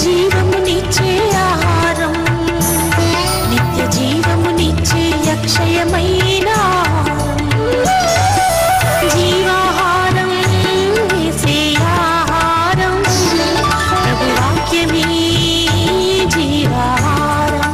జీవమునిచ్చే ఆహారం, నిత్య జీవమునిచ్చే అక్షయమైన జీవాహారం, యేసే ఆహారం, ప్రభు వాక్యమే జీవాహారం.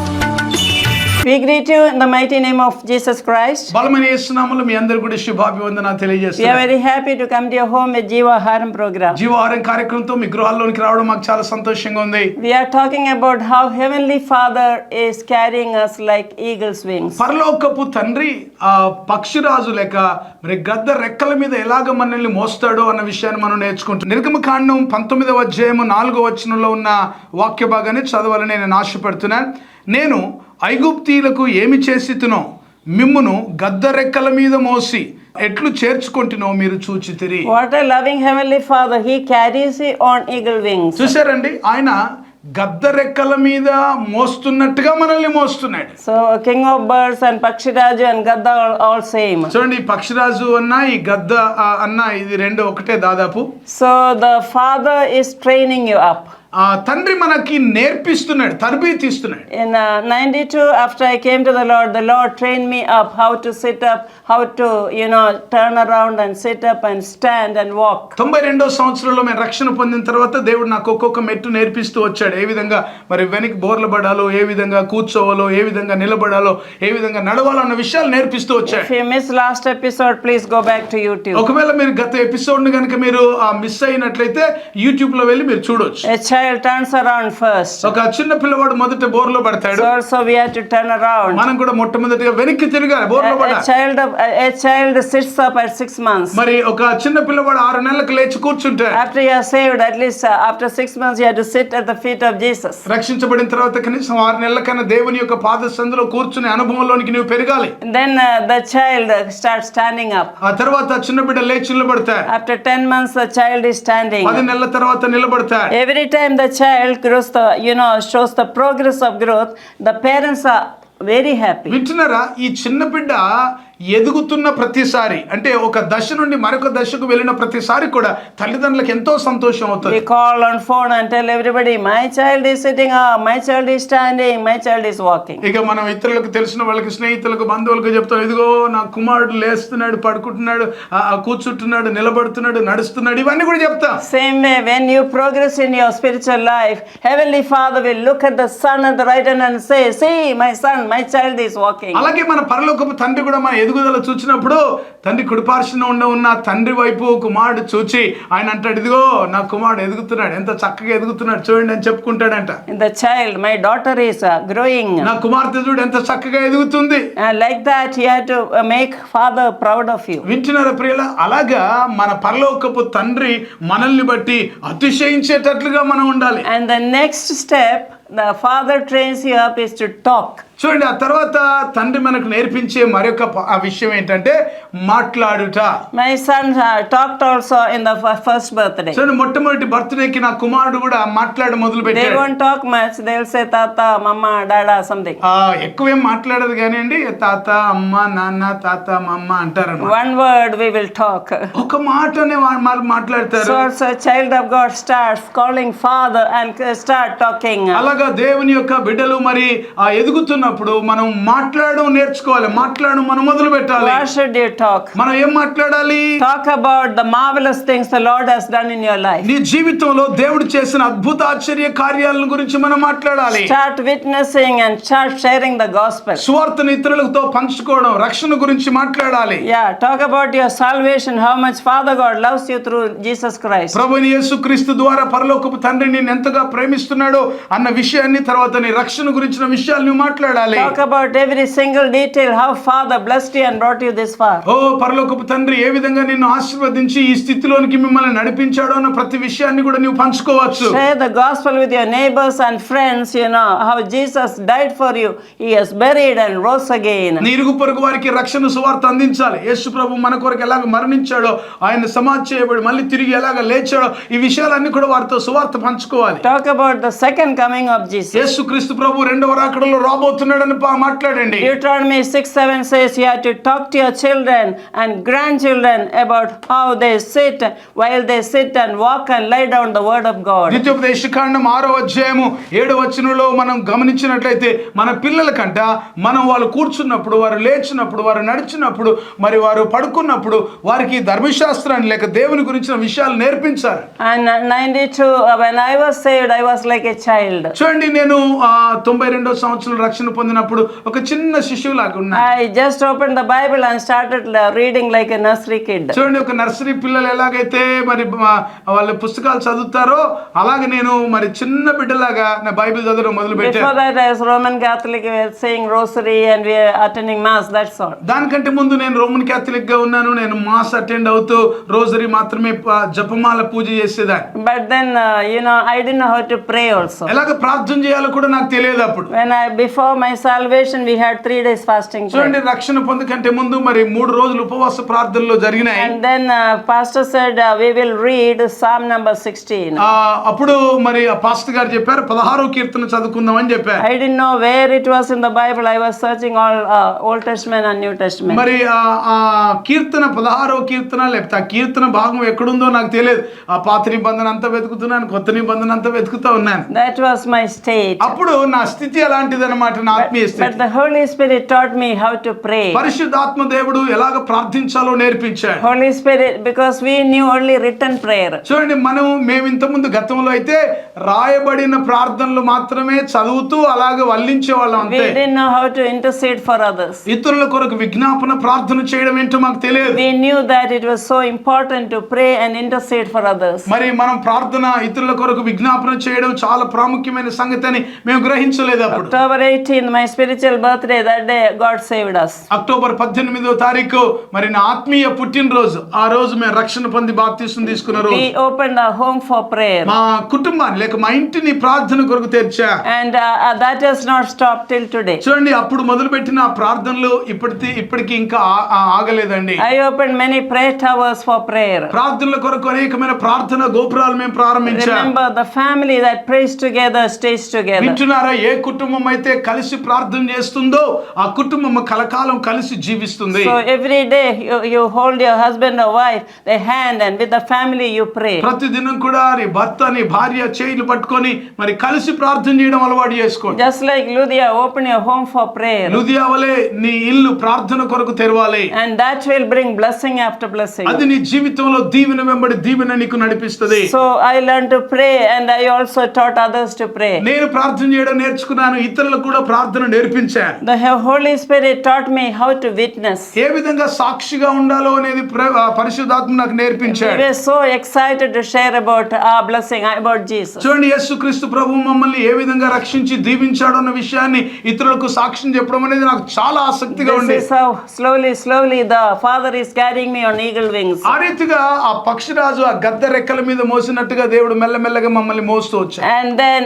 We greet you in the mighty name of Jesus Christ. బలమైన యేసు నామములో మీ అందరికీ కూడా శుభాభివందనాలు We తెలియజేస్తున్నాను. are very happy to come to your home with Jeevaharam program. జీవాహారం కార్యక్రమంతో మీ గృహాల్లోనికి రావడం మాకు చాలా సంతోషంగా ఉంది. We are talking about how Heavenly Father is carrying us like eagle's wings. పరలోకపు తండ్రి ఆ పక్షిరాజు లేక మరి గద్ద రెక్కల మీద ఎలాగ మనల్ని మోస్తాడో అన్న విషయాన్ని మనం నేర్చుకుంటాం. నిర్గమకాండం 19వ అధ్యాయం 4వ వచనంలో ఉన్న వాక్య భాగాన్ని చదవాలని నేను ఆశపడుతున్నాను. నేను ఐగుప్తీయులకు ఏమి చేసితునో మిమ్మును గద్ద రెక్కల మీద మోసి ఎట్లు చేర్చుకుంటునో మీరు చూచితిరి. What a loving Heavenly Father. He carries you on eagle wings. చూసారండి, ఆయన గద్ద రెక్కల మీద మోస్తున్నట్టుగా మనల్ని మోస్తున్నాడు. So King of Birds and Pakshiraju and Gadda are all same. చూడండి, ఈ పక్షిరాజు అన్న ఈ గద్ద అన్న ఇది రెండు ఒకటే దాదాపు. So the Father is training you up. ఆ తండ్రి మనకి నేర్పిస్తున్నాడు, తరబీతిస్తున్నాడు. In 92, after I came to the Lord trained me up how to sit up, how to turn around and sit up and stand and walk. 92వ సంవత్సరంలో నేను రక్షణ పొందిన తర్వాత దేవుడు నాకు ఒక్కొక్క మెట్టు నేర్పిస్తూ వచ్చాడు. ఏ విధంగా మరి వెనక్కి బోర్ల పడాలో, ఏ విధంగా కూర్చోవాలో, ఏ విధంగా నిలబడాలో, ఏ విధంగా నడవాలో అన్న విషయాలు నేర్పిస్తూ వచ్చాడు. If you missed last episode, please go back to YouTube. ఒకవేళ మీరు గత ఎపిసోడ్ ని కనుక మీరు మిస్ అయినట్లయితే యూట్యూబ్ లో వెళ్ళి మీరు చూడొచ్చు. A child turns around first. ఒక చిన్న పిల్లవాడు మొదట బోర్లో పడతాడు. So also we have to turn around. మనం కూడా మొట్టమొదటిగా వెనక్కి తిరగాలి, బోర్లో పడాలి. A child sits up at 6 months. మరి ఒక చిన్న పిల్లవాడు 6 నెలలకు లేచి కూర్చుంటాడు. After you are saved, at least after 6 months, you have to sit at the feet of Jesus. రక్షించబడిన తర్వాత కనీసం 6 నెలల కన్నా దేవుని యొక్క పాద సందులో కూర్చునే అనుభవంలోనికి నువ్వు పెరగాలి. Then the child starts standing up. ఆ తర్వాత చిన్న బిడ్డ లేచి నిలబడతాడు. After 10 months, the child is standing. 10 నెలల తర్వాత నిలబడతాడు. Every time the child grows shows the progress of growth, the parents are very happy. వింటున్నారా? ఈ చిన్న బిడ్డ ఎదుగుతున్న ప్రతిసారి, అంటే ఒక దశ నుండి మరొక దశకు వెళ్ళిన ప్రతిసారి కూడా తల్లిదండ్రులకు ఎంతో సంతోషం అవుతుంది. We call on phone and tell everybody, my child is sitting up, my child is standing, my child is walking. ఇక మనం ఇతరులకు తెలిసిన వాళ్ళకి, స్నేహితులకు, బంధువులకు చెప్తాం, ఇదిగో నా కుమారుడు లేస్తున్నాడు, పడుకుంటున్నాడు, కూర్చుంటున్నాడు, నిలబడుతున్నాడు, నడుస్తున్నాడు, ఇవన్నీ కూడా చెప్తాం. Same way, when you progress in your spiritual life, Heavenly Father will look at the son at the right hand and say, see my son, my child is walking. అలాగే మన పరలోకపు తండ్రి కూడా మన ఎదుగుదల చూచినప్పుడు తండ్రి కుడిపార్శ్వన ఉన్న తండ్రి వైపు కుమారుడు చూచి ఆయన అంటాడు, ఇదిగో నా కుమారుడు ఎదుగుతున్నాడు, ఎంత చక్కగా ఎదుగుతున్నాడు చూడండి అని చెప్పుకుంటాడంట. The child, my daughter is growing. నా కుమార్తె చూడు ఎంత చక్కగా ఎదుగుతుంది. Like that you have to make father proud of you. వింటున్నారా ప్రియుల? అలాగా మన పరలోకపు తండ్రి మనల్ని బట్టి అతిశయించేటట్లుగా మనం ఉండాలి. And the next step the father trains you up is to talk. చూడండి, ఆ తర్వాత తండ్రి మనకు నేర్పించే మరొక విషయం ఏంటంటే మాట్లాడుట. My son talked also in the first birthday. చూడండి, మొట్టమొదటి బర్త్డేకి నా కుమారుడు కూడా మాట్లాడ మొదలు They పెట్టాడు. won't talk much, they will say tata, mama, dada, something. ఎక్కువేం మాట్లాడదు కానివ్వండి, తాత, అమ్మ, నాన్న, తాత, మమ్మ అంటారు. One word we will talk. ఒక మాటనే మాట్లాడతారు. So child of God starts calling father and start talking. అలాగా దేవుని యొక్క బిడ్డలు మరి ఎదుగుతున్నప్పుడు మనం మాట్లాడడం నేర్చుకోవాలి, మాట్లాడడం మనం మొదలు పెట్టాలి. What should you talk? మనం ఏం మాట్లాడాలి? Talk about the marvelous things the Lord has done in your life. నీ జీవితంలో దేవుడు చేసిన అద్భుత ఆశ్చర్య కార్యాలను గురించి మనం మాట్లాడాలి. Start witnessing and start sharing the gospel. సువార్తను ఇతరులతో పంచుకోవడం, రక్షణ గురించి మాట్లాడాలి. Yeah, talk about your salvation, how much Father God loves you through Jesus Christ. ప్రభువైన యేసుక్రీస్తు ద్వారా పరలోకపు తండ్రి నిన్ను ఎంతగా ప్రేమిస్తున్నాడో అన్న విషయాన్ని, తర్వాత నీ రక్షణ గురించిన విషయాలను మాట్లాడాలి. మాట్లాడాలి. Talk about every single detail, how Father blessed you and brought you this far. ఓ పరలోకపు తండ్రి ఏ విధంగా నిన్ను ఆశీర్వదించి ఈ స్థితిలోనికి మిమ్మల్ని నడిపించాడో అన్న ప్రతి విషయాన్ని కూడా నువ్వు పంచుకోవచ్చు. Share the gospel with your neighbors and friends, how Jesus died for you. He is buried and rose again. నీ ఇరుగు పొరుగు వారికి రక్షణ సువార్త అందించాలి. యేసు ప్రభు మన కొరకు ఎలాగ మరణించాడో, ఆయన సమాధి చేయబడి మళ్ళీ తిరిగి ఎలాగ లేచాడో, ఈ విషయాలన్నీ కూడా వారితో సువార్త పంచుకోవాలి. Talk about the second coming of Jesus. యేసు క్రీస్తు ప్రభు రెండవ రాకడలో రాబోతున్నాడని మాట్లాడండి. Deuteronomy 6:7 says you have to talk to your children and grandchildren about how they sit while they sit and walk and lay down the word of God. ద్వితీయోపదేశకాండం 6వ అధ్యాయము 7వ వచనంలో మనం గమనించినట్లయితే మన పిల్లలకంట మనం వాళ్ళు కూర్చున్నప్పుడు, వారు లేచినప్పుడు, వారు నడిచినప్పుడు, మరి వారు పడుకున్నప్పుడు వారికి ధర్మశాస్త్రాన్ని లేక దేవుని గురించిన విషయాలు నేర్పించాలి. And 92 when I was saved I was like a child. చూడండి, నేను 92వ సంవత్సరంలో రక్షణ పొందినప్పుడు ఒక చిన్న శిశువులాగా ఉన్నా. I just opened the Bible and started reading like a nursery kid. చూడండి, ఒక నర్సరీ పిల్లలు ఎలాగైతే మరి వాళ్ళ పుస్తకాలు చదువుతారో అలాగే నేను మరి చిన్న బిడ్డలాగా నా బైబిల్ చదవడం మొదలు Before పెట్టాను. that I was Roman Catholic, we were saying rosary and we were attending mass, that's all. దానికంటే ముందు నేను రోమన్ క్యాథలిక్ గా ఉన్నాను. నేను మాస్ అటెండ్ అవుతూ రోజరీ మాత్రమే జపమాల పూజ చేసేదాన్ని. But then I didn't know how to pray also. ఎలాగ ప్రార్థన చేయాలో కూడా నాకు తెలియదు అప్పుడు. Before my salvation we had 3 days fasting prayer. చూడండి, రక్షణ పొందకంటే ముందు మరి 3 రోజులు ఉపవాస ప్రార్థనలు జరిగినాయి. And then pastor said we will read Psalm number 16. అప్పుడు మరి ఆ పాస్టర్ గారు చెప్పారు 16వ కీర్తన చదువుకుందాం అని చెప్పారు. I didn't know where it was in the Bible. I was searching all Old Testament and New Testament. మరి ఆ కీర్తన 16వ కీర్తన లేకపోతే ఆ కీర్తన భాగం ఎక్కడుందో నాకు తెలియదు. ఆ పాత నిబంధన అంతా వెతుకుతున్నాను, కొత్త నిబంధన అంతా వెతుకుతూ ఉన్నాను. That was my state. అప్పుడు నా స్థితి అలాంటిది అన్నమాట, నా ఆత్మీయ But స్థితి. the Holy Spirit taught me how to pray. పరిశుద్ధాత్మ దేవుడు ఎలాగ ప్రార్థించాలో నేర్పించాడు. Holy Spirit, because we knew only written prayer. చూడండి, మేము ఇంతకుముందు గతంలో అయితే రాయబడిన ప్రార్థనలు మాత్రమే చదువుతూ అలాగే వల్లించే వాళ్ళం We అంతే. didn't know how to intercede for others. ఇతరుల కొరకు విజ్ఞాపన ప్రార్థన చేయడం ఏంటో మాకు తెలియదు. We knew that it was so important to pray and intercede for others. మరి మనం ప్రార్థన ఇతరుల కొరకు విజ్ఞాపన చేయడం చాలా ప్రాముఖ్యమైన సంగతి అని మేము గ్రహించలేదు అప్పుడు. October 18, my spiritual birthday, that day God saved us. October 18వ తారీఖు మరి నా ఆత్మీయ పుట్టినరోజు. ఆ రోజు మేము రక్షణ పొంది బాప్తిసం తీసుకున్న రోజు. We opened our home for prayer. మా కుటుంబాన్ని లేక మా ఇంటిని ప్రార్థన కొరకు తెరిచా. And that has not stopped till today. చూడండి, అప్పుడు మొదలుపెట్టిన ఆ ప్రార్థనలు ఇప్పటికి ఇంకా ఆగలేదండి. I opened many prayer towers for prayer. ప్రార్థనల కొరకు అనేకమైన ప్రార్థన గోపురాలు మేము ప్రారంభించాం. Remember, the family that prays together stays together. వింటున్నారా? ఏ కుటుంబం అయితే కలిసి ప్రార్థన చేస్తుందో ఆ కుటుంబం కలకాలం కలిసి జీవిస్తుంది. So every day you hold your husband or wife their hand and with the family you pray. ప్రతిదినం కూడా నీ భర్త నీ భార్య చేతులు పట్టుకొని మరి కలిసి ప్రార్థన చేయడం అలవాటు చేసుకోండి. Just like Ludia, open your home for prayer. Lydia వలె నీ ఇల్లు ప్రార్థన కొరకు తెరవాలి. And that will bring blessing after blessing. అది నీ జీవితంలో దీవెన వెంబడి దీవెన నీకు నడిపిస్తుంది. So I learned to pray and I also taught others to pray. నేను ప్రార్థన చేయడం నేర్చుకున్నాను, ఇతరులకు కూడా ప్రార్థన నేర్పించాను. The Holy Spirit taught me how to witness. ఏ విధంగా సాక్షిగా ఉండాలో అనేది పరిశుద్ధాత్మ నాకు We నేర్పించాడు. were so excited to share about our blessing, about Jesus. చూడండి, యేసుక్రీస్తు ప్రభు మమ్మల్ని ఏ విధంగా రక్షించి దీవించాడు అన్న విషయాన్ని ఇతరులకు సాక్ష్యం చెప్పడం అనేది నాకు చాలా ఆసక్తిగా This ఉంది. is how slowly the Father is carrying me on eagle wings. ఆ రీతిగా ఆ పక్షిరాజు ఆ గద్ద రెక్కల మీద మోసినట్టుగా దేవుడు మెల్లమెల్లగా మమ్మల్ని మోస్తూ వచ్చాడు. And then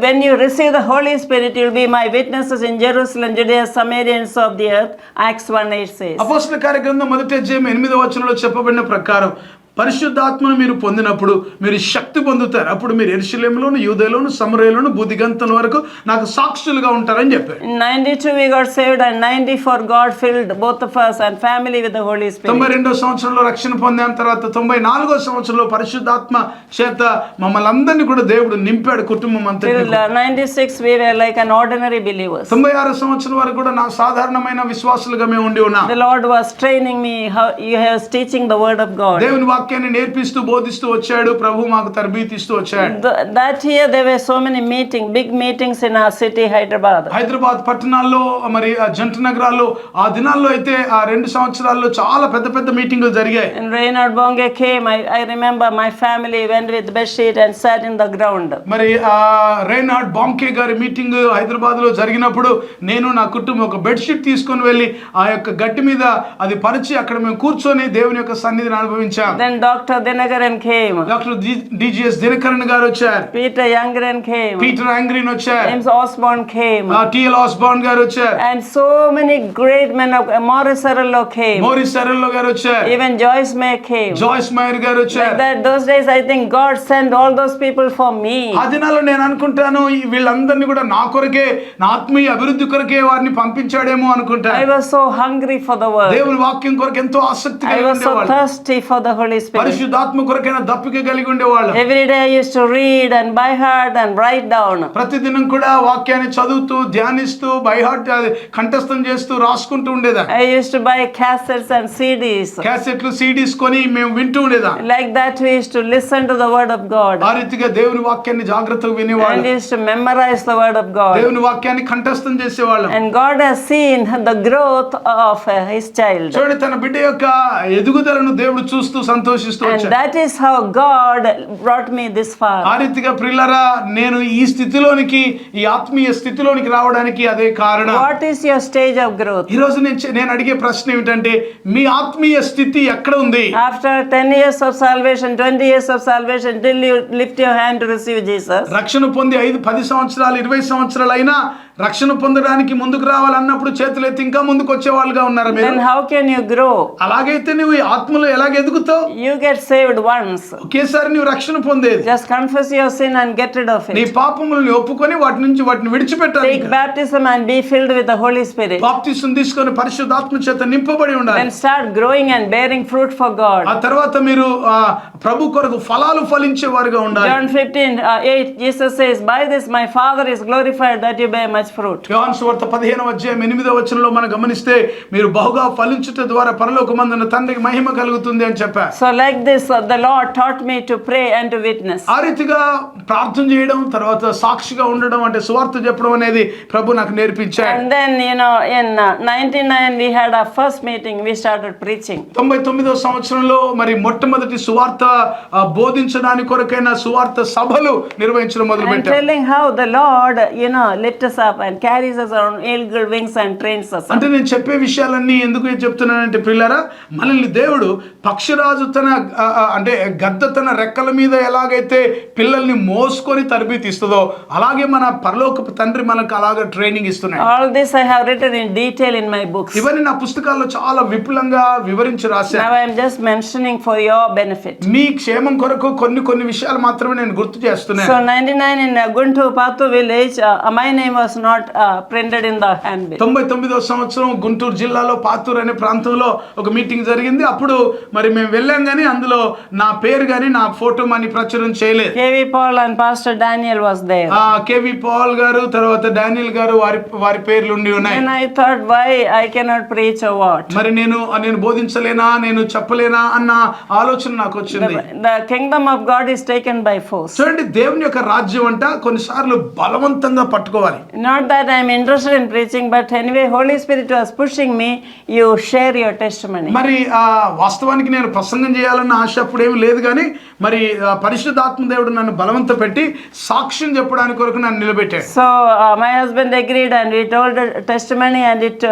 when you receive the Holy Spirit, you'll be my witnesses in Jerusalem, Judea, Samaria, and so of the earth. Acts 1:8 says. అపోస్తల కార్యగ్రంథం 1వ అధ్యాయం 8వ వచనంలో చెప్పబడిన ప్రకారం పరిశుద్ధాత్మను మీరు పొందినప్పుడు మీరు శక్తి పొందుతారు. అప్పుడు మీరు యెరూషలేములోను, యూదయలోను, సమరయలోను, భూదిగంతం వరకు నాకు సాక్షులుగా ఉంటారని చెప్పారు. In 92 we got saved and 94 God filled both of us and family with the Holy Spirit. 92వ సంవత్సరంలో రక్షణ పొందాం. తర్వాత 94వ సంవత్సరంలో పరిశుద్ధాత్మ చేత మమ్మల్ని అందరినీ కూడా దేవుడు నింపాడు, కుటుంబం అంతా. Till 96 we were like an ordinary believers. 96వ సంవత్సరం వరకు కూడా నా సాధారణమైన విశ్వాసులుగా మేము ఉండి ఉన్నాం. The Lord was training me, he was teaching the word of God. దేవుని వాక్యం వాక్యాన్ని నేర్పిస్తూ బోధిస్తూ వచ్చాడు. ప్రభు మాకు తరబీతిస్తూ వచ్చాడు. That year there were so many big meetings in our city, Hyderabad. Hyderabad పట్టణాల్లో మరి ఆ జంట నగరాల్లో ఆ దినాల్లో అయితే ఆ 2 సంవత్సరాల్లో చాలా పెద్ద పెద్ద మీటింగులు జరిగాయి. And Reinhard Bonge came. I remember my family went with bedsheet and sat in the ground. మరి ఆ రైనార్డ్ బాంకే గారి మీటింగ్ హైదరాబాద్ లో జరిగినప్పుడు నేను నా కుటుంబం ఒక బెడ్షీట్ తీసుకొని వెళ్ళి ఆ యొక్క గట్టి మీద అది పరిచి అక్కడ మేము కూర్చొని దేవుని యొక్క సన్నిధిని అనుభవించాం. Then Dr. Dinakaran came. Doctor DGS Dinakaran గారు వచ్చారు. Peter Youngren came. పీటర్ యాంగ్రీన్ వచ్చారు. James Osborne came. TL Osborn గారు వచ్చారు. And so many great men of Morris Cerullo came. Morris Cerullo గారు వచ్చారు. Even Joyce May came. జాయిస్ మైర్ గారు వచ్చారు. Like that, those days I think God sent all those people for me. ఆ దినాల్లో నేను అనుకుంటాను వీళ్ళందరినీ కూడా నా కొరకే, నా ఆత్మీయ అభివృద్ధి కొరకే వారిని పంపించాడేమో I అనుకుంటాను. was so hungry for the word. దేవుని వాక్యం కొరకు ఎంతో ఆసక్తి I కలిగి was so ఉండేవాళ్ళు. thirsty for the Holy Spirit. పరిశుద్ధాత్మ కొరకైనా దప్పిక కలిగి ఉండేవాళ్ళు. Every day I used to read and by heart and write down. ప్రతిదినం కూడా వాక్యాన్ని చదువుతూ ధ్యానిస్తూ బై హార్ట్ కంఠస్థం చేస్తూ రాసుకుంటూ ఉండేదా. I used to buy cassettes and CDs. క్యాసెట్లు సీడీస్ కొని మేము వింటూ ఉండేదా. Like that we used to listen to the word of God. ఆ రీతిగా దేవుని వాక్యాన్ని జాగ్రత్తగా And వినేవాళ్ళు. we used to memorize the word of God. దేవుని వాక్యాన్ని కంఠస్థం చేసేవాళ్ళం. And God has seen the growth of his child. చూడండి, తన బిడ్డ యొక్క ఎదుగుదలను దేవుడు చూస్తూ సంతోషిస్తూ And వచ్చాడు. that is how God brought me this ఆ far. రీతిగా ప్రియులారా నేను ఈ స్థితిలోనికి, ఈ ఆత్మీయ స్థితిలోనికి రావడానికి అదే కారణం. What is your stage of growth? ఈ రోజు నేను అడిగే ప్రశ్న ఏమిటంటే మీ ఆత్మీయ స్థితి ఎక్కడ ఉంది? After 10 years of salvation, 20 years of salvation, till you lift your hand to receive Jesus. రక్షణ పొంది 5-10 సంవత్సరాలు 20 సంవత్సరాలు అయినా రక్షణ పొందడానికి ముందుకు రావాలన్నప్పుడు చేతులు ఎత్తి ఇంకా ముందుకు వచ్చే వాళ్ళుగా ఉన్నారు మీరు. Then how can you grow? అలాగైతే నువ్వు ఈ ఆత్మలో ఎలాగ ఎదుగుతావు? You get saved once. ఒకేసారి నువ్వు రక్షణ పొందేది. Just confess your sin and get rid of నీ it. పాపములను ఒప్పుకొని వాటిని విడిచిపెట్టాలి. Take baptism and be filled with the Holy Spirit. బాప్తిసం తీసుకొని పరిశుద్ధాత్మ చేత నింపబడి ఉండాలి. Then start growing and bearing fruit for God. ఆ తర్వాత మీరు ప్రభు కొరకు ఫలాలు ఫలించే వారుగా ఉండాలి. John 15:8 Jesus says, "By this my Father is glorified, that you bear much fruit." యోహాను సువార్త 15:8 మనం గమనిస్తే మీరు బహుగా ఫలించుట ద్వారా పరలోకమందున్న తండ్రికి మహిమ కలుగుతుంది అని చెప్పారు. So like this the Lord taught me to pray and to witness. ఆ రీతిగా ప్రార్థన చేయడం, తర్వాత సాక్షిగా ఉండడం అంటే సువార్త చెప్పడం అనేది ప్రభు నాకు నేర్పించాడు. And then in 99 we had our first meeting, we started preaching. 99వ సంవత్సరంలో మరి మొట్టమొదటి సువార్త బోధించడానికి కొరకైన సువార్త సభలు నిర్వహించడం And మొదలుపెట్టారు. telling how the Lord lifts us up and carries us on eagle wings and trains us up. అంటే నేను చెప్పే విషయాలన్నీ ఎందుకు చెప్తున్నానంటే ప్రియులారా, మనల్ని దేవుడు పక్షిరాజు తన అంటే గద్ద తన రెక్కల మీద ఎలాగైతే పిల్లల్ని మోసుకొని తరబితిస్తుందో అలాగే మన పరలోకపు తండ్రి మనకు అలాగే ట్రైనింగ్ ఇస్తున్నాడు. All this I have written in detail in my books. ఇవన్నీ నా పుస్తకాల్లో చాలా విపులంగా వివరించి రాశాను. Now I am just mentioning for your benefit. మీ క్షేమం కొరకు కొన్ని విషయాలు మాత్రమే నేను గుర్తు చేస్తున్నాను. So 99 in Guntur Pathu village, my name was not printed in the handbill. 99వ సంవత్సరం గుంటూరు జిల్లాలో పాతూరు అనే ప్రాంతంలో ఒక మీటింగ్ జరిగింది. అప్పుడు మరి మేము వెళ్ళాం కానీ అందులో నా పేరు కానీ నా ఫోటో మని ప్రచురణ చేయలేదు. KV Paul and Pastor Daniel was there. KV Paul గారు తర్వాత డానియల్ గారు వారి పేర్లు ఉండి ఉన్నాయి. And I thought, why I cannot preach or what? మరి నేను బోధించలేనా, నేను చెప్పలేనా అన్న ఆలోచన నాకు వచ్చింది. The kingdom of God is taken by force. చూడండి, దేవుని యొక్క రాజ్యం అంట కొన్నిసార్లు బలవంతంగా పట్టుకోవాలి. Not that I am interested in preaching, but anyway Holy Spirit was pushing me. You share your testimony. మరి వాస్తవానికి నేను ప్రసంగం చేయాలన్న ఆశ అప్పుడేమి లేదు కానీ మరి పరిశుద్ధాత్మ దేవుడు నన్ను బలవంత పెట్టి సాక్ష్యం చెప్పడానికి కొరకు నన్ను నిలబెట్టాడు. So my husband agreed and we told the testimony and it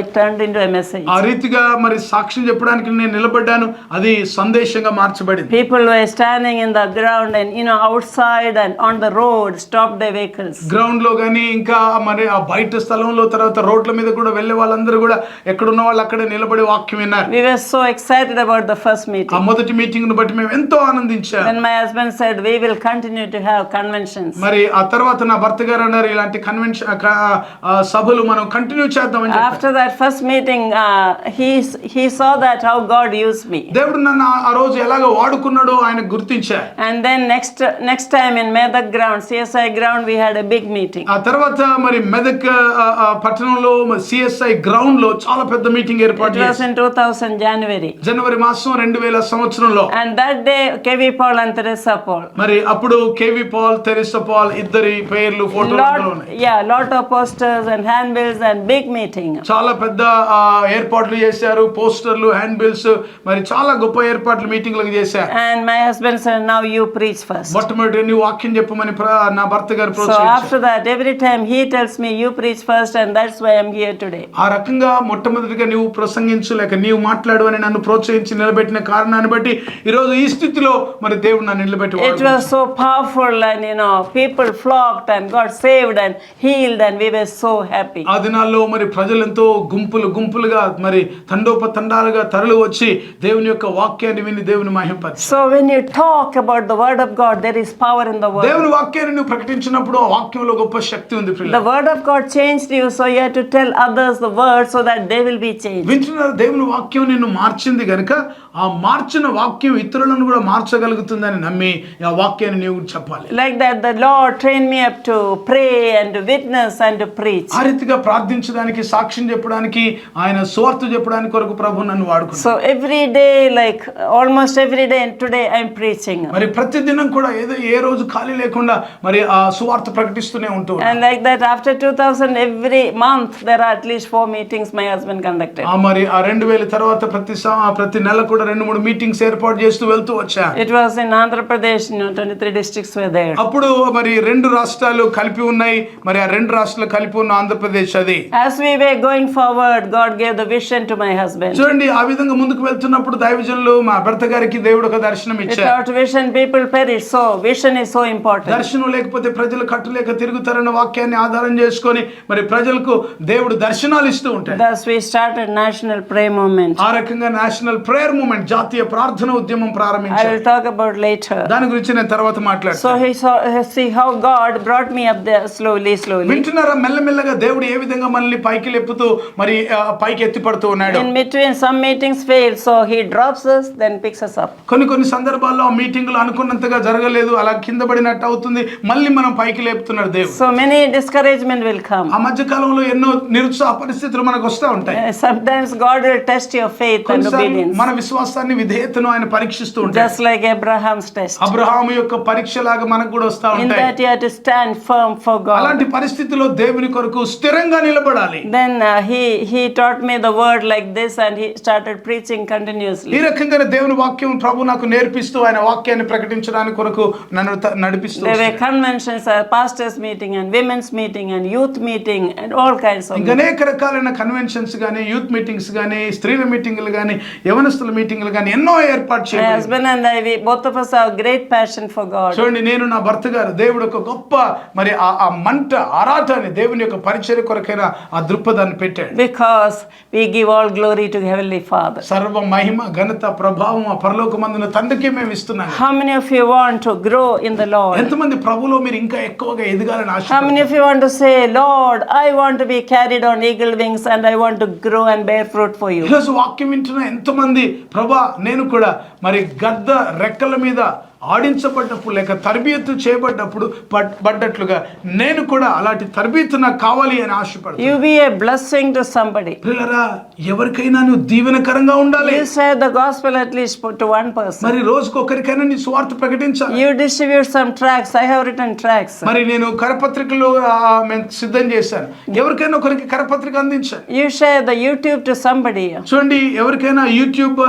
it turned into a message. ఆ రీతిగా మరి సాక్ష్యం చెప్పడానికి నేను నిలబడ్డాను. అది సందేశంగా మార్చబడింది. People were standing in the ground and outside and on the road, stopped their vehicles. Ground లో గానీ ఇంకా మరి ఆ బయట స్థలంలో తర్వాత రోడ్ల మీద కూడా వెళ్ళే వాళ్ళందరూ కూడా ఎక్కడున్న వాళ్ళు అక్కడే నిలబడి వాక్యం విన్నారు. We were so excited about the first ఆ meeting. మొదటి మీటింగ్ ను బట్టి మేము ఎంతో ఆనందించాం. Then my husband said, we will continue to have conventions. మరి ఆ తర్వాత నా భర్త గారు అన్నారు, ఇలాంటి కన్వెన్షన్ సభలు మనం కంటిన్యూ చేద్దామని చెప్పారు. After that first meeting, he saw that how God used me. దేవుడు నన్ను ఆ రోజు ఎలాగ వాడుకున్నాడో ఆయన గుర్తించారు. And then next time in Medak ground, CSI ground, we had a big meeting. ఆ తర్వాత తర్వాత మరి మెదక్ పట్టణంలో సిఎస్ఐ గ్రౌండ్ లో చాలా పెద్ద మీటింగ్ ఏర్పాటు It was in 2000 January. జనవరి మాసం 2000 సంవత్సరంలో. And that day, KV Paul and Teresa Paul. మరి అప్పుడు కేవి పాల్, తెరెసా పాల్ ఇద్దరి పేర్లు ఫోటోలు ఉన్నాయి. Lot of posters and handbills and big meeting. చాలా పెద్ద ఏర్పాట్లు చేశారు, పోస్టర్లు, హ్యాండ్ బిల్స్, మరి చాలా గొప్ప ఏర్పాట్లు మీటింగ్లకు చేశారు. And my husband said, now you preach first. మొట్టమొదటి నువ్వు వాక్యం చెప్పమని నా భర్త గారు So ప్రోత్సహించారు. after that, every time he tells me, you preach first, and that's why I'm here today. ఆ రకంగా మొట్టమొదటిగా నువ్వు ప్రసంగించు లేక నీవు మాట్లాడు అని నన్ను ప్రోత్సహించి నిలబెట్టిన కారణాన్ని బట్టి ఈ రోజు ఈ స్థితిలో మరి దేవుడు నన్ను నిలబెట్టి It was so powerful, and people flocked and got saved and healed, and we were so happy. ఆ దినాల్లో మరి ప్రజలు ఎంతో గుంపులుగా మరి తండోపతండాలుగా తరలి వచ్చి దేవుని యొక్క వాక్యాన్ని విని దేవుని మహిమపరిచారు. So when you talk about the word of God, there is power in the word. దేవుని వాక్యాన్ని నువ్వు ప్రకటించినప్పుడు ఆ వాక్యంలో గొప్ప శక్తి ఉంది. The word of God changed you, so you have to tell others the word so that they will be changed. వింటున్నారు, దేవుని వాక్యం నిన్ను మార్చింది గనుక ఆ మార్చిన వాక్యం ఇతరులను కూడా మార్చగలుగుతుందని నమ్మి ఆ వాక్యాన్ని నీవు చెప్పాలి. Like that, the Lord trained me up to pray and to witness and to preach. ఆ రీతిగా ప్రార్థించడానికి, సాక్ష్యం చెప్పడానికి, ఆయన సువార్త చెప్పడానికి కొరకు ప్రభు నన్ను వాడుకున్నాడు. So every day, like almost every day, and today I'm preaching. మరి ప్రతి దినం కూడా ఏ రోజు ఖాళీ లేకుండా మరి ఆ సువార్త ప్రకటిస్తూనే ఉంటూ ఉన్నాను. And like that, after 2000, every month there are at least 4 meetings my husband conducted. మరి ఆ 2000 తర్వాత ప్రతి నెల కూడా 2-3 మీటింగ్స్ ఏర్పాటు చేస్తూ వెళ్తూ వచ్చా. It was in Andhra Pradesh, 23 districts were there. అప్పుడు మరి 2 రాష్ట్రాలు కలిపి ఉన్నాయి. మరి ఆ 2 రాష్ట్రాలు కలిపి ఉన్న ఆంధ్రప్రదేశ్ అది. As we were going forward, God gave the vision to my husband. చూడండి, ఆ విధంగా ముందుకు వెళ్తున్నప్పుడు దైవజనులు మా భర్త గారికి దేవుడు ఒక దర్శనం ఇచ్చారు. Without vision, people perish. So vision is so important. దర్శనం లేకపోతే ప్రజలు కట్టులేక తిరుగుతారన్న వాక్యాన్ని ఆధారం చేసుకొని మరి ప్రజలకు దేవుడు దర్శనాలు ఇస్తూ ఉంటాడు. Thus we started National Prayer Movement. ఆ రకంగా నేషనల్ ప్రేయర్ మూవ్మెంట్, జాతీయ ప్రార్థన ఉద్యమం I ప్రారంభించారు. will talk about later. దాని గురించి నేను తర్వాత So మాట్లాడతాను. see how God brought me up there slowly. వింటున్నారా, మెల్లమెల్లగా దేవుడు ఏ విధంగా మనల్ని పైకి లేపుతూ మరి పైకి ఎత్తి పడుతూ ఉన్నాడు. In between, some meetings fail, so He drops us, then picks us up. కొన్ని సందర్భాల్లో ఆ మీటింగులు అనుకున్నంతగా జరగలేదు, అలా కింద పడినట్టు అవుతుంది, మళ్ళీ మనం పైకి లేపుతున్నాడు దేవుడు. So many discouragement will come. ఆ మధ్య కాలంలో ఎన్నో నిరుత్సాహ పరిస్థితులు మనకు వస్తూ ఉంటాయి. Sometimes God will test your faith and obedience. మన విశ్వాసాన్ని, విధేయతను ఆయన పరీక్షిస్తూ ఉంటాడు. Just like Abraham's test. Abraham యొక్క పరీక్ష లాగా మనకు కూడా వస్తూ In ఉంటాయి. that you have to stand firm for God. అలాంటి పరిస్థితిలో దేవుని కొరకు స్థిరంగా నిలబడాలి. Then he taught me the word like this, and he started preaching continuously. ఈ రకంగానే దేవుని వాక్యం ప్రభు నాకు నేర్పిస్తూ ఆయన వాక్యాన్ని ప్రకటించడానికి కొరకు నన్ను నడిపిస్తూ There were conventions, pastors meeting and women's meeting and youth meeting and all kinds of. ఇంకా అనేక రకాలైన కన్వెన్షన్స్ గానీ, యూత్ మీటింగ్స్ గానీ, స్త్రీల మీటింగులు గానీ, యవనస్తుల మీటింగులు గానీ ఎన్నో ఏర్పాటు My చేయాలి. husband and I, both of us have great passion for God. చూడండి, నేను నా భర్త గారు దేవుడు ఒక గొప్ప మరి ఆ మంట, ఆరాటాన్ని, దేవుని యొక్క పరిచర్య కొరకైన ఆ దృక్పథాన్ని పెట్టాడు. Because we give all glory to Heavenly Father. సర్వ మహిమ, ఘనత, ప్రభావం ఆ పరలోకమందున తండ్రికి మేము ఇస్తున్నాం. How many of you want to grow in the Lord? ఎంతమంది ప్రభులో మీరు ఇంకా ఎక్కువగా ఎదగాలని ఆశ? How many of you want to say, Lord, I want to be carried on eagle wings and I want to grow and bear fruit for you? ఈరోజు వాక్యం వింటున్న ఎంతమంది, ప్రభా నేను కూడా మరి గద్ద రెక్కల మీద ఆడించబడ్డప్పుడు లేక తరబియత్తు చేయబడ్డప్పుడు పడ్డట్లుగా నేను కూడా అలాంటి తరబియత్తు నాకు కావాలి అని ఆశపడతాను. You be a blessing to somebody. పిల్లరా, ఎవరికైనా నువ్వు దీవెనకరంగా ఉండాలి. You share the gospel at least to one person. మరి రోజుకు ఒకరికైనా నీ సువార్త ప్రకటించాలి. You distribute some tracts. I have written tracts. మరి నేను కరపత్రికలు మేము సిద్ధం చేశాను. ఎవరికైనా ఒకరికి కరపత్రిక అందించాను. You share the YouTube to somebody. చూడండి, ఎవరికైనా యూట్యూబ్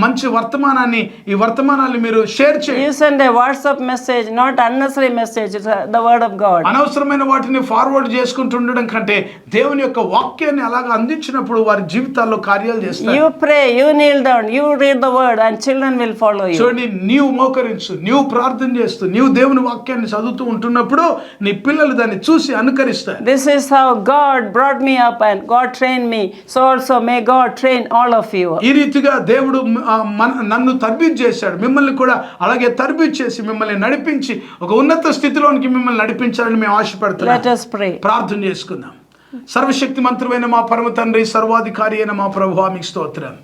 మంచి వర్తమానాన్ని, ఈ వర్తమానాన్ని మీరు షేర్ చేయండి. You send a WhatsApp message, not unnecessary message. It's the word of God. అనవసరమైన వాటిని ఫార్వర్డ్ చేసుకుంటూ ఉండడం కంటే దేవుని యొక్క వాక్యాన్ని అలాగా అందించినప్పుడు వారి జీవితాల్లో కార్యాలు చేస్తారు. You pray, you kneel down, you read the word, and children will follow you. చూడండి, నీవు మోకరించు, నీవు ప్రార్థన చేస్తూ, నీవు దేవుని వాక్యాన్ని చదువుతూ ఉంటున్నప్పుడు నీ పిల్లలు దాన్ని చూసి అనుకరిస్తారు. This is how God brought me up and God trained me. So also may God train all of you. ఈ రీతిగా దేవుడు నన్ను తర్బీదు చేశాడు, మిమ్మల్ని కూడా అలాగే తర్బీదు చేసి మిమ్మల్ని నడిపించి ఒక ఉన్నత స్థితిలోనికి మిమ్మల్ని నడిపించాలని మేము ఆశపడుతున్నాం. Let us pray. ప్రార్థన చేసుకుందాం. సర్వశక్తి మంత్రువైన మా పరమ తండ్రి, సర్వాధికారి అయిన మా ప్రభువా, మీకు స్తోత్రం.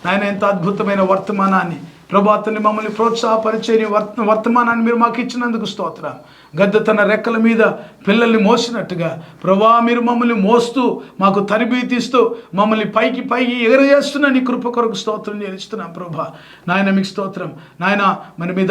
నాయన, ఎంత అద్భుతమైన వర్తమానాన్ని ప్రభా తండ్రి మమ్మల్ని ప్రోత్సాహపరిచే నీ వర్తమానాన్ని మీరు మాకు ఇచ్చినందుకు స్తోత్రం. గద్ద తన రెక్కల మీద పిల్లల్ని మోసినట్టుగా ప్రభా మీరు మమ్మల్ని మోస్తూ మాకు తరబీతిస్తూ మమ్మల్ని పైకి ఎగరజేస్తున్న నీ కృప కొరకు స్తోత్రం చెల్లిస్తున్నాం ప్రభా. నాయన మీకు స్తోత్రం. నాయన మరి మీ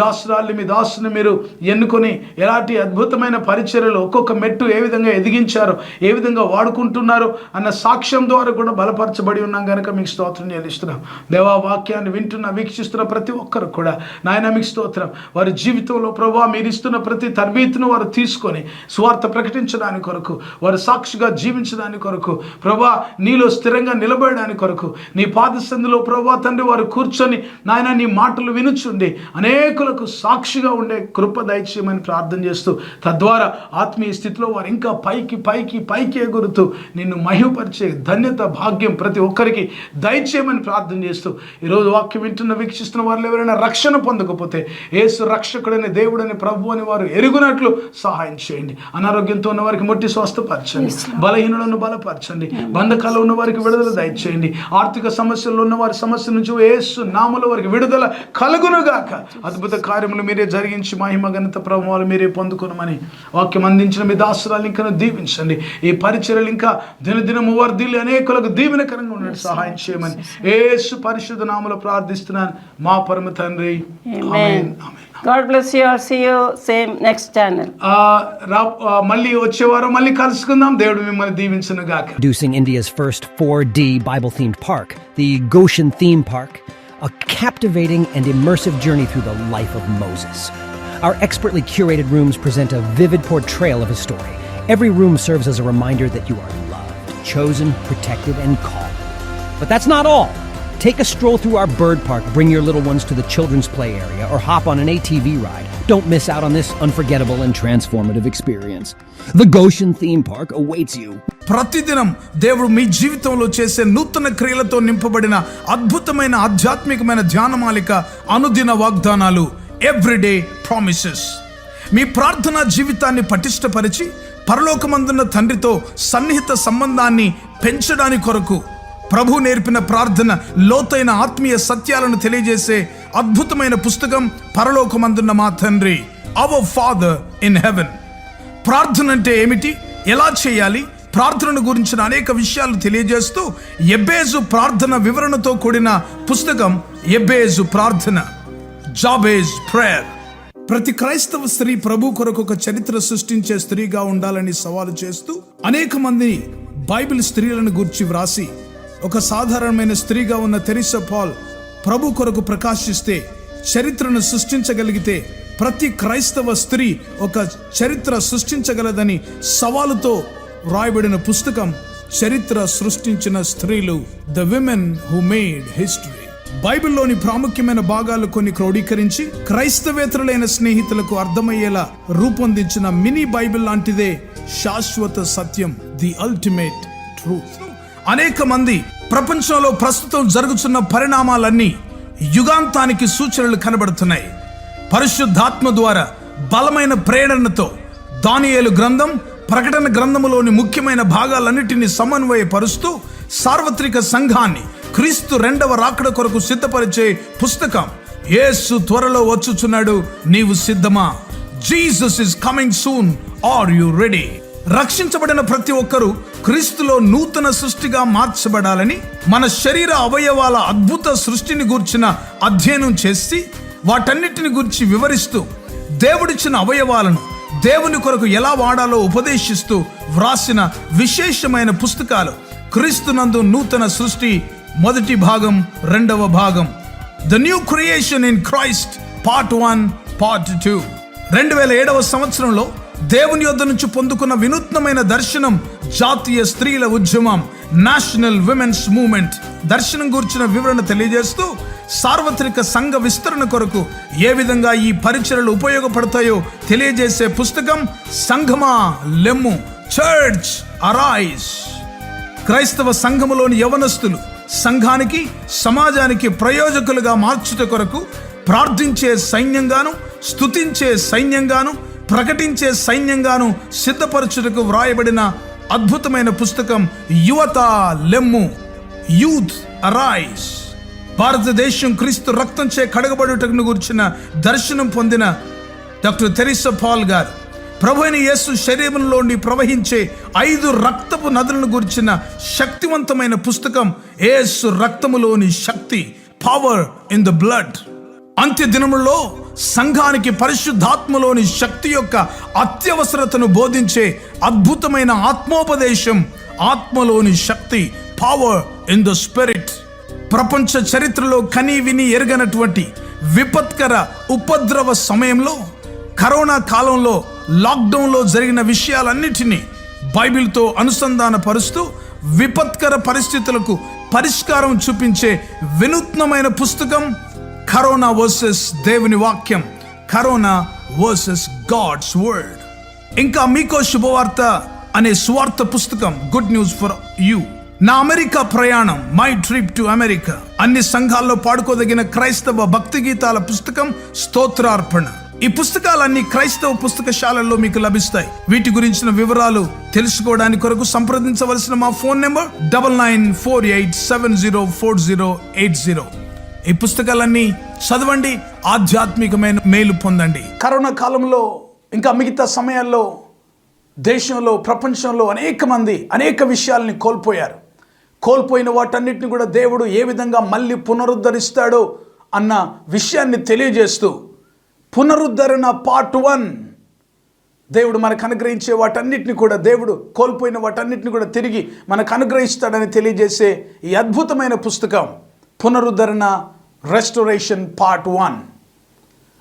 దాసుని మీరు ఎన్నుకొని ఎలాంటి అద్భుతమైన పరిచర్యలు ఒక్కొక్క మెట్టు ఏ విధంగా ఎదిగించారో, ఏ విధంగా వాడుకుంటున్నారు అన్న సాక్ష్యం ద్వారా కూడా బలపరచబడి ఉన్నాం కనుక మీకు స్తోత్రం చెల్లిస్తున్నాం. దేవా వాక్యాన్ని వీక్షిస్తున్న ప్రతి ఒక్కరు కూడా నాయన మీకు స్తోత్రం. వారి జీవితంలో ప్రభా మీరు ఇస్తున్న ప్రతి తరబీతును వారు తీసుకొని స్వార్థ ప్రకటించడానికి కొరకు, వారు సాక్షిగా జీవించడానికి కొరకు, ప్రభా నీలో స్థిరంగా నిలబడడానికి కొరకు నీ పాదసంధిలో ప్రభా తండ్రి వారు కూర్చొని నాయన నీ మాటలు వినుచుండి అనేకులకు సాక్షిగా ఉండే కృప దయచేయమని ప్రార్థన చేస్తూ, తద్వారా ఆత్మీయ స్థితిలో వారు ఇంకా పైకి ఎగురుతూ నిన్ను మహిమపరిచే ధన్యత భాగ్యం ప్రతి ఒక్కరికి దయచేయమని ప్రార్థన చేస్తూ, ఈరోజు వాక్యం వీక్షిస్తున్న వారు ఎవరైనా రక్షణ పొందకపోతే యేసు రక్షకుడని దేవుడని ప్రభు అని వారు ఎరుగునట్లు సహాయం చేయండి. అనారోగ్యంతో ఉన్న వారికి ముట్టి స్వస్థపరచండి, బలహీనులను బలపరచండి, బంధకాలు ఉన్న వారికి విడుదల దయచేయండి, ఆర్థిక సమస్యల్లో ఉన్న వారి సమస్య నుంచి యేసు నామములో వారికి విడుదల కలుగునుగాక. అద్భుత కార్యములు మీరే జరిగించి మహిమ ఘనత ప్రభావాలు మీరే పొందుకునమని వాక్యం అందించిన మీ దాసురాలు ఇంకా దీవించండి. ఈ పరిచర్యలు ఇంకా దినదినము వర్ధిల్లి అనేకులకు దీవెనకరంగా ఉన్నట్టు సహాయం చేయమని యేసు పరిశుద్ధ నామములో ప్రార్థిస్తున్నాను మా పరమ తండ్రి. ఆమేన్. God bless you all. See you same next channel. మళ్ళీ వచ్చేవారు మళ్ళీ కలుసుకుందాం. దేవుడు మిమ్మల్ని దీవించును గాక. Introducing India's first 4D Bible-themed park, the Goshen Theme Park, a captivating and immersive journey through the life of Moses. Our expertly curated rooms present a vivid portrayal of his story. Every room serves as a reminder that you are loved, chosen, protected, and called. But that's not all. Take a stroll through our bird park, bring your little ones to the children's play area, or hop on an ATV ride. Don't miss out on this unforgettable and transformative experience. The Goshen Theme Park awaits you. ప్రతిదినం దేవుడు మీ జీవితంలో చేసే నూతన క్రియలతో నింపబడిన అద్భుతమైన ఆధ్యాత్మికమైన ధ్యానమాలిక అనుదిన వాగ్దానాలు, ఎవ్రీడే ప్రామిసెస్. మీ ప్రార్థనా జీవితాన్ని పటిష్టపరిచి పరలోకమందున్న తండ్రితో సన్నిహిత సంబంధాన్ని పెంచడానికి కొరకు ప్రభు నేర్పిన ప్రార్థన, లోతైన ఆత్మీయ సత్యాలను తెలియజేసే అద్భుతమైన పుస్తకం పరలోకమందున్న మా తండ్రి, అవర్ ఫాదర్ ఇన్ హెవెన్. ప్రార్థన అంటే ఏమిటి, ఎలా చేయాలి, ప్రార్థనను గురించిన అనేక విషయాలు తెలియజేస్తూ ఎబ్బేజు ప్రార్థన వివరణతో కూడిన పుస్తకం ఎబ్బేజు ప్రార్థన, జాబేజ్ ప్రేయర్. ప్రతి క్రైస్తవ స్త్రీ ప్రభు కొరకు ఒక చరిత్ర సృష్టించే స్త్రీగా ఉండాలని సవాలు చేస్తూ అనేక మంది బైబిల్ స్త్రీలను గురించి వ్రాసి, ఒక సాధారణమైన స్త్రీగా ఉన్న తెరిసా పాల్ ప్రభు కొరకు ప్రకాశిస్తే చరిత్రను సృష్టించగలిగితే ప్రతి క్రైస్తవ స్త్రీ ఒక చరిత్ర సృష్టించగలదని సవాలుతో వ్రాయబడిన పుస్తకం చరిత్ర సృష్టించిన స్త్రీలు, the women who made history. బైబిల్లోని ప్రాముఖ్యమైన భాగాలు కొన్ని క్రోడీకరించి క్రైస్తవేతరులైన స్నేహితులకు అర్థమయ్యేలా రూపొందించిన మినీ బైబిల్ లాంటిదే శాశ్వత సత్యం, ది అల్టిమేట్ ట్రూత్. అనేక మంది ప్రపంచంలో ప్రస్తుతం జరుగుతున్న పరిణామాలన్నీ యుగాంతానికి సూచనలు కనబడుతున్నాయి. పరిశుద్ధాత్మ ద్వారా బలమైన ప్రేరణతో దానియేలు గ్రంథం, ప్రకటన గ్రంథములోని ముఖ్యమైన భాగాలన్నిటినీ సమన్వయపరుస్తూ సార్వత్రిక సంఘాన్ని క్రీస్తు రెండవ రాకడ కొరకు సిద్ధపరిచే పుస్తకం. యేసు త్వరలో వచ్చుచున్నాడు, నీవు సిద్ధమా? Jesus is coming soon, are you ready? రక్షించబడిన ప్రతి ఒక్కరూ క్రీస్తులో నూతన సృష్టిగా మార్చబడాలని మన శరీర అవయవాల అద్భుత సృష్టిని గూర్చిన అధ్యయనం చేసి వాటన్నిటిని గురించి వివరిస్తూ దేవుడిచ్చిన అవయవాలను దేవుని కొరకు ఎలా వాడాలో ఉపదేశిస్తూ వ్రాసిన విశేషమైన పుస్తకాలు క్రీస్తునందు నూతన సృష్టి మొదటి భాగం, రెండవ భాగం, the new creation in Christ part 1, part 2. 2007వ సంవత్సరంలో దేవుని యొద్ద నుంచి పొందుకున్న వినూత్నమైన దర్శనం, జాతీయ స్త్రీల ఉద్యమం, నేషనల్ విమెన్స్ మూవ్మెంట్ దర్శనం గురించిన వివరణ తెలియజేస్తూ సార్వత్రిక సంఘ విస్తరణ కొరకు ఏ విధంగా ఈ పరిచర్యలు ఉపయోగపడతాయో తెలియజేసే పుస్తకం సంఘమా లెమ్ము, చర్చ్ అరైజ్. క్రైస్తవ సంఘములోని యవనస్తులు సంఘానికి, సమాజానికి ప్రయోజకులుగా మార్చుట కొరకు ప్రార్థించే సైన్యంగాను, స్తుతించే సైన్యంగాను, ప్రకటించే సైన్యంగాను సిద్ధపరచుటకు వ్రాయబడిన అద్భుతమైన పుస్తకం యువత లెమ్ము, యూత్ అరైజ్. భారతదేశం క్రీస్తు రక్తంచే కడగబడుటకును గురించిన దర్శనం పొందిన డాక్టర్ తెరిసా పాల్ గారు ప్రభు అయిన యేసు శరీరంలోని ప్రవహించే 5 రక్తపు నదులను గురించిన శక్తివంతమైన పుస్తకం యేసు రక్తములోని శక్తి, పవర్ ఇన్ ద బ్లడ్. అంత్య దినములలో సంఘానికి పరిశుద్ధాత్మలోని శక్తి యొక్క అత్యవసరతను బోధించే అద్భుతమైన ఆత్మోపదేశం, ఆత్మలోని శక్తి, పవర్ ఇన్ ద స్పిరిట్. ప్రపంచ చరిత్రలో కని విని ఎరగనటువంటి విపత్కర ఉపద్రవ సమయంలో, కరోనా కాలంలో, లాక్డౌన్లో జరిగిన విషయాలన్నిటినీ బైబిల్తో అనుసంధాన పరుస్తూ విపత్కర పరిస్థితులకు పరిష్కారం చూపించే వినూత్నమైన పుస్తకం కరోనా వర్సెస్ దేవుని వాక్యం, కరోనా వర్సెస్ గాడ్స్ వర్డ్. ఇంకా మీకో శుభవార్త అనే సువార్త పుస్తకం, గుడ్ న్యూస్ ఫర్ యూ. నా అమెరికా ప్రయాణం, మై ట్రిప్ టు అమెరికా. అన్ని సంఘాల్లో పాడుకోదగిన క్రైస్తవ భక్తి గీతాల పుస్తకం, స్తోత్రార్పణ. ఈ పుస్తకాలన్నీ క్రైస్తవ పుస్తకశాలల్లో మీకు లభిస్తాయి. వీటి గురించిన వివరాలు తెలుసుకోవడానికి కొరకు సంప్రదించవలసిన మా ఫోన్ నెంబర్ 9948704080. ఈ పుస్తకాలన్నీ చదవండి, ఆధ్యాత్మికమైన మేలు పొందండి. కరోనా కాలంలో ఇంకా మిగతా సమయాల్లో దేశంలో, ప్రపంచంలో అనేక మంది అనేక విషయాల్ని కోల్పోయారు. కోల్పోయిన వాటన్నిటిని కూడా దేవుడు ఏ విధంగా మళ్ళీ పునరుద్ధరిస్తాడో అన్న విషయాన్ని తెలియజేస్తూ పునరుద్ధరణ పార్ట్ 1, దేవుడు మనకు అనుగ్రహించే వాటన్నిటిని కూడా, దేవుడు కోల్పోయిన వాటన్నిటిని కూడా తిరిగి మనకు అనుగ్రహిస్తాడని తెలియజేసే ఈ అద్భుతమైన పుస్తకం పునరుద్ధరణ, రెస్టోరేషన్ పార్ట్ 1.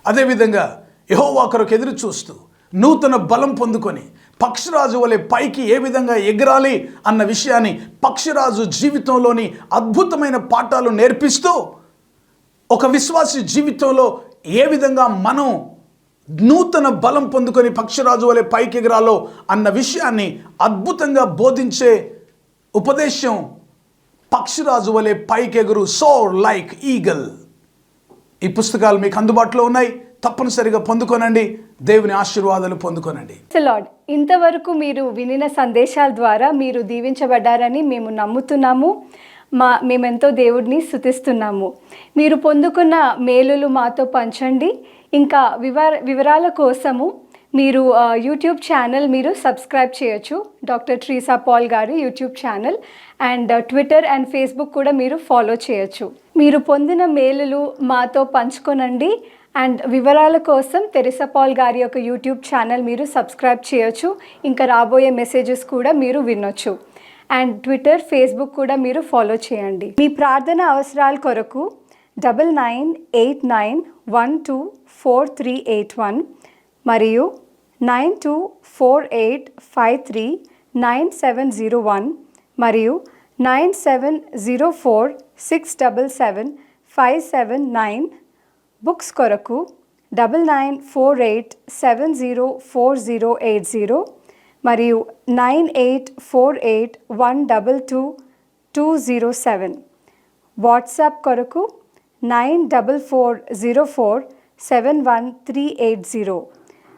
అదేవిధంగా యెహోవా కొరకు ఎదురు చూస్తూ నూతన బలం పొందుకొని పక్షిరాజు వలె పైకి ఏ విధంగా ఎగరాలి అన్న విషయాన్ని పక్షిరాజు జీవితంలోని అద్భుతమైన పాఠాలు నేర్పిస్తూ ఒక విశ్వాసి జీవితంలో ఏ విధంగా మనం నూతన బలం పొందుకొని పక్షిరాజు వలె పైకి ఎగరాలో అన్న విషయాన్ని అద్భుతంగా బోధించే ఉపదేశం పక్షిరాజు వలె పైకెగురు, సోర్ లైక్ ఈగల్. ఈ పుస్తకాలు మీకు అందుబాటులో ఉన్నాయి, తప్పనిసరిగా పొందుకోనండి. దేవుని ఆశీర్వాదాలు పొందుకోనండి. లార్డ్, ఇంతవరకు మీరు వినిన సందేశాల ద్వారా మీరు దీవించబడ్డారని మేము నమ్ముతున్నాము. మేమెంతో దేవుడిని స్తుతిస్తున్నాము. మీరు పొందుకున్న మేలులు మాతో పంచండి. ఇంకా వివరాల కోసము మీరు యూట్యూబ్ ఛానల్ మీరు సబ్స్క్రైబ్ చేయొచ్చు, డాక్టర్ తెరిసా పాల్ గారి YouTube channel. And Twitter and Facebook కూడా మీరు ఫాలో చేయొచ్చు. మీరు పొందిన మేలులు మాతో పంచుకొనండి. అండ్ వివరాల కోసం తెరిసా పాల్ గారి యొక్క యూట్యూబ్ ఛానల్ మీరు సబ్స్క్రైబ్ చేయొచ్చు. ఇంకా రాబోయే మెసేజెస్ కూడా మీరు వినొచ్చు. అండ్ ట్విట్టర్, ఫేస్బుక్ కూడా మీరు ఫాలో చేయండి. మీ ప్రార్థన అవసరాల కొరకు 9989124381 మరియు 9248539701 మరియు 9704677579. బుక్స్ కొరకు 9948704080 మరియు 9848122207. వాట్సాప్ కొరకు 9440471380.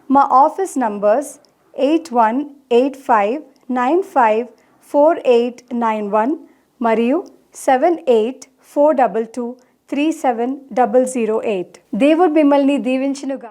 మా ఆఫీస్ నంబర్స్ 8185954891 మరియు 7842237008. దేవుడు మిమ్మల్ని దీవించునుగా.